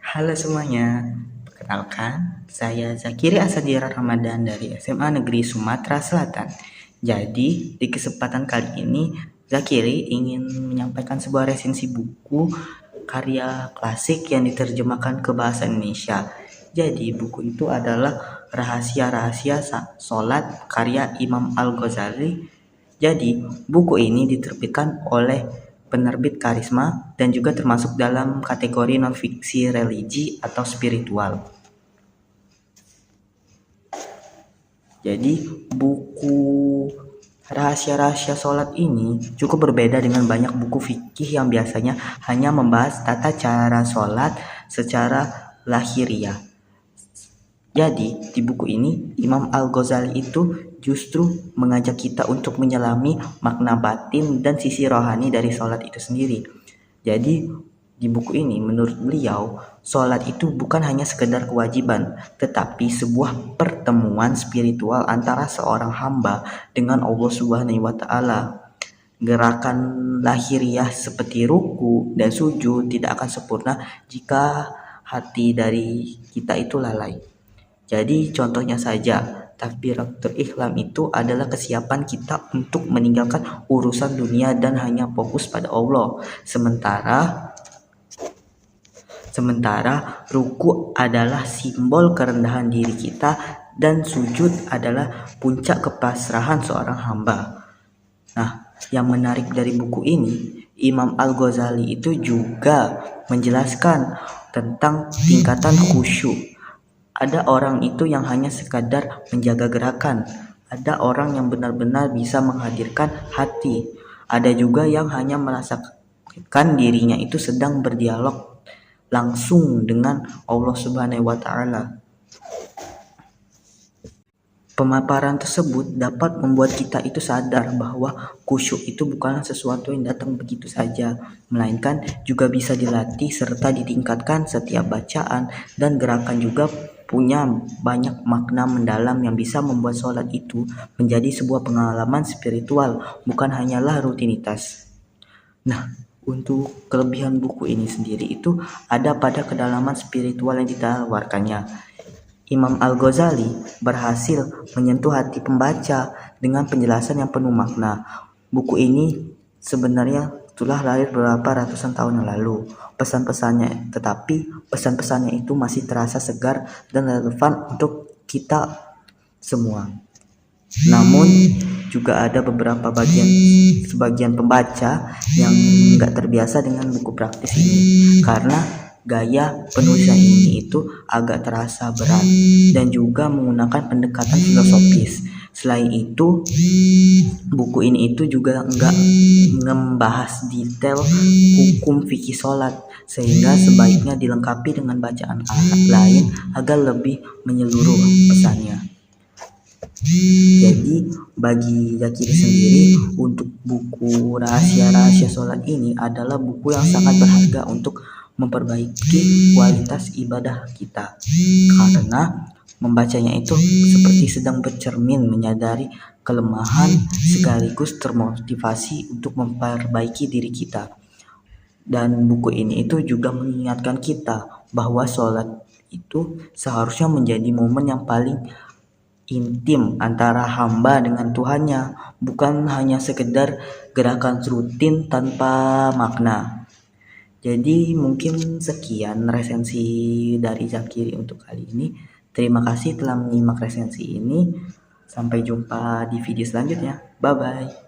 Halo semuanya, perkenalkan saya Zakiri Asadira Ramadan dari SMA Negeri Sumatera Selatan. Jadi di kesempatan kali ini Zakiri ingin menyampaikan sebuah resensi buku karya klasik yang diterjemahkan ke bahasa Indonesia. Jadi buku itu adalah Rahasia-Rahasia Salat karya Imam Al-Ghazali. Jadi buku ini diterbitkan oleh penerbit Karisma dan juga termasuk dalam kategori non-fiksi religi atau spiritual. Jadi buku Rahasia-Rahasia Sholat ini cukup berbeda dengan banyak buku fikih yang biasanya hanya membahas tata cara sholat secara lahiriah. Jadi di buku ini Imam Al-Ghazali itu justru mengajak kita untuk menyelami makna batin dan sisi rohani dari sholat itu sendiri. Jadi di buku ini menurut beliau sholat itu bukan hanya sekedar kewajiban, tetapi sebuah pertemuan spiritual antara seorang hamba dengan Allah Subhanahu wa Ta'ala. Gerakan lahiriah seperti ruku dan sujud tidak akan sempurna jika hati dari kita itu lalai. Jadi contohnya saja, takbiratul ihram itu adalah kesiapan kita untuk meninggalkan urusan dunia dan hanya fokus pada Allah. Sementara ruku adalah simbol kerendahan diri kita dan sujud adalah puncak kepasrahan seorang hamba. Nah, yang menarik dari buku ini, Imam Al-Ghazali itu juga menjelaskan tentang tingkatan khusyuk. Ada orang itu yang hanya sekadar menjaga gerakan. Ada orang yang benar-benar bisa menghadirkan hati. Ada juga yang hanya merasakan dirinya itu sedang berdialog langsung dengan Allah Subhanahu wa Ta'ala. Pemaparan tersebut dapat membuat kita itu sadar bahwa khusyuk itu bukanlah sesuatu yang datang begitu saja, melainkan juga bisa dilatih serta ditingkatkan setiap bacaan, dan gerakan juga punya banyak makna mendalam yang bisa membuat sholat itu menjadi sebuah pengalaman spiritual, bukan hanyalah rutinitas. Nah, untuk kelebihan buku ini sendiri itu ada pada kedalaman spiritual yang ditawarkannya. Imam Al-Ghazali berhasil menyentuh hati pembaca dengan penjelasan yang penuh makna. Buku ini sebenarnya telah lahir beberapa ratusan tahun yang lalu. Tetapi pesan-pesannya itu masih terasa segar dan relevan untuk kita semua. Namun juga ada sebagian pembaca yang nggak terbiasa dengan buku praktis ini karena gaya penulisan ini itu agak terasa berat dan juga menggunakan pendekatan filosofis. Selain itu, buku ini itu juga nggak membahas detail hukum fikih sholat, sehingga sebaiknya dilengkapi dengan bacaan lain agar lebih menyeluruh pesannya. Jadi bagi Zakiri sendiri, untuk buku Rahasia-Rahasia Sholat ini adalah buku yang sangat berharga untuk memperbaiki kualitas ibadah kita, karena membacanya itu seperti sedang bercermin, menyadari kelemahan sekaligus termotivasi untuk memperbaiki diri kita. Dan buku ini itu juga mengingatkan kita bahwa sholat itu seharusnya menjadi momen yang paling intim antara hamba dengan Tuhannya, bukan hanya sekedar gerakan rutin tanpa makna. Jadi mungkin sekian resensi dari Zakiri untuk kali ini. Terima kasih telah menyimak resensi ini. Sampai jumpa di video selanjutnya. Bye bye.